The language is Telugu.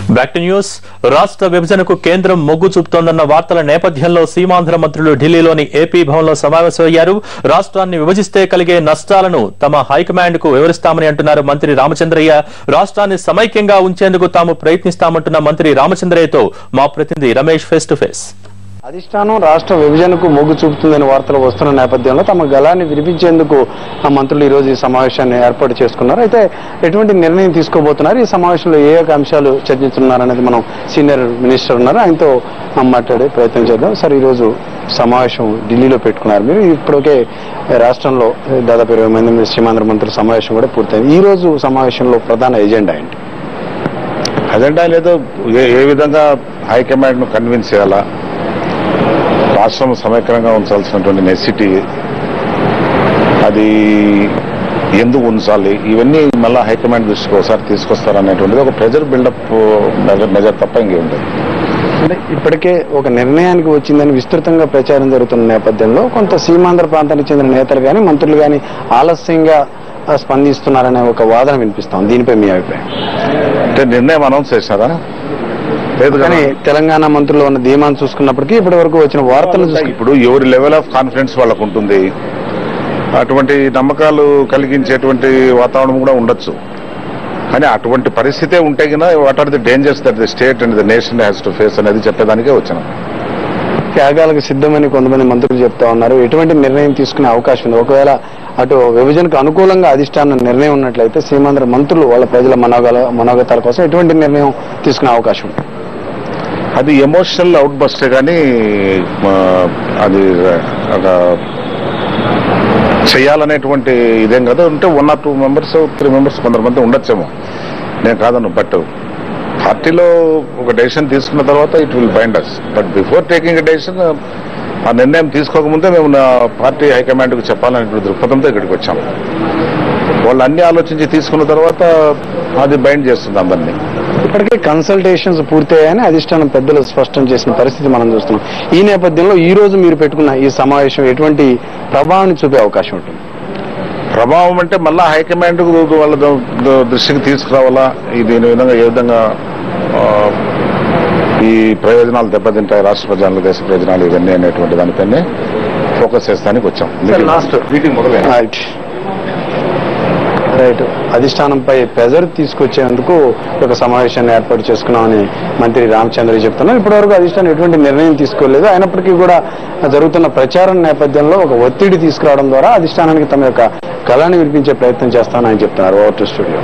Back to news. రాష్ట్ర విభజనకు కేంద్రం మొగ్గు చూపుతోందన్న వార్తల నేపథ్యంలో సీమాంధ్ర మంత్రులు ఢిల్లీలోని ఏపీ భవన్లో సమావేశమయ్యారు. రాష్ట్రాన్ని విభజిస్తే కలిగే నష్టాలను తమ హైకమాండ్ కు వివరిస్తామని అంటున్నారు మంత్రి రామచంద్రయ్య. రాష్ట్రాన్ని సమైక్యంగా ఉంచేందుకు తాము ప్రయత్నిస్తామంటున్న మంత్రి రామచంద్రయ్యతో మా ప్రతినిధి రమేష్ ఫేస్ టు ఫేస్. అధిష్టానం రాష్ట్ర విభజనకు మొగ్గు చూపుతుందని వార్తలు వస్తున్న నేపథ్యంలో తమ గళాన్ని వినిపించేందుకు మంత్రులు ఈ రోజు ఈ సమావేశాన్ని ఏర్పాటు చేసుకున్నారు. అయితే ఎటువంటి నిర్ణయం తీసుకోబోతున్నారు, ఈ సమావేశంలో ఏ అంశాలు చర్చించున్నారు అనేది మనం సీనియర్ మినిస్టర్ ఉన్నారు, ఆయనతో మాట్లాడే ప్రయత్నం చేద్దాం. సార్, ఈ రోజు సమావేశం ఢిల్లీలో పెట్టుకున్నారు. మీరు ఇప్పటికే రాష్ట్రంలో దాదాపు 20 మంది సీమాంధ్ర మంత్రుల సమావేశం కూడా పూర్తయింది. ఈ రోజు సమావేశంలో ప్రధాన ఎజెండా ఏంటి? అజెండా లేదో ఏ విధంగా హైకమాండ్ ను కన్విన్స్ చేయాలా, రాష్ట్రం సమగ్రంగా ఉంచాల్సినటువంటి నెసిటీ అది ఎందుకు ఉంచాలి, ఇవన్నీ మళ్ళీ హైకమాండ్ దృష్టికి ఒకసారి తీసుకొస్తారనేటువంటిది ఒక ప్రెజర్ బిల్డప్ మెజర్ తప్ప ఇంకేముండదు. అంటే ఇప్పటికే ఒక నిర్ణయానికి వచ్చిందని విస్తృతంగా ప్రచారం జరుగుతున్న నేపథ్యంలో కొంత సీమాంధ్ర ప్రాంతానికి చెందిన నేతలు కానీ మంత్రులు కానీ ఆలస్యంగా స్పందిస్తున్నారనే ఒక వాదన వినిపిస్తాం. దీనిపై మీ అభిప్రాయం? అంటే నిర్ణయం అనౌన్స్ చేశారా? లేదు. కానీ తెలంగాణ మంత్రులు ఉన్న ధీమాను చూసుకున్నప్పటికీ ఇప్పటి వరకు వచ్చిన వార్తలు ఇప్పుడు ఎవరి లెవెల్ ఆఫ్ కాన్ఫిడెన్స్ వాళ్ళకు ఉంటుంది, అటువంటి నమ్మకాలు కలిగించేటువంటి వాతావరణం కూడా ఉండొచ్చు. కానీ అటువంటి పరిస్థితే ఉంటే కన్నా what are the dangers that the state and the nation has to face అనేది చెప్పేదానికే వచ్చినాం. త్యాగాలకు సిద్ధమని కొంతమంది మంత్రులు చెప్తా ఉన్నారు. ఎటువంటి నిర్ణయం తీసుకునే అవకాశం ఉంది? ఒకవేళ అటు విభజనకు అనుకూలంగా అధిష్టానం నిర్ణయం ఉన్నట్లయితే సీమాంధ్ర మంత్రులు వాళ్ళ ప్రజల మనోగతాల కోసం ఎటువంటి నిర్ణయం తీసుకునే అవకాశం ఉంది? అది ఎమోషనల్ అవుట్ బస్టే కానీ అది ఒక చేయాలనేటువంటి ఇదేం కాదు. అంటే 1 or 2 members 3 members కొంతమంది ఉండొచ్చేమో, నేను కాదను. బట్ పార్టీలో ఒక డెసిషన్ తీసుకున్న తర్వాత it will bind us. But before taking a decision, ఆ నిర్ణయం తీసుకోకముందే మేము పార్టీ హైకమాండ్కు చెప్పాలనే దృక్పథంతో ఇక్కడికి వచ్చాము. వాళ్ళు అన్ని ఆలోచించి తీసుకున్న తర్వాత అది బైండ్ చేస్తుంది అందరినీ. ఇప్పటికే కన్సల్టేషన్స్ పూర్తయ్యాయని అధిష్టానం పెద్దలు స్పష్టం చేసిన పరిస్థితి మనం చూస్తున్నాం. ఈ నేపథ్యంలో ఈ రోజు మీరు పెట్టుకున్న ఈ సమావేశం ఎటువంటి ప్రభావాన్ని చూపే అవకాశం ఉంటుంది? ప్రభావం అంటే మళ్ళా హైకమాండ్ వాళ్ళ దృష్టికి తీసుకురావాలా, దీని విధంగా ఏ విధంగా ఈ ప్రయోజనాలు దెబ్బతింటాయి, రాష్ట్ర ప్రజలు, దేశ ప్రయోజనాలు, ఇవన్నీ అనేటువంటి దానిపైనే ఫోకస్ చేస్తానికి వచ్చాం. లాస్ట్ మీటింగ్ మొదలైంది. రైట్. అధిష్టానంపై ప్రెజర్ తీసుకొచ్చేందుకు ఒక సమావేశాన్ని ఏర్పాటు చేసుకున్నామని మంత్రి రామచంద్రయ్య చెప్తున్నారు. ఇప్పటివరకు అధిష్టానం ఎటువంటి నిర్ణయం తీసుకోలేదు. అయినప్పటికీ కూడా జరుగుతున్న ప్రచారం నేపథ్యంలో ఒక ఒత్తిడి తీసుకురావడం ద్వారా అధిష్టానానికి తమ యొక్క కళాన్ని వినిపించే ప్రయత్నం చేస్తామని ఆయన చెప్తున్నారు. Over to studio.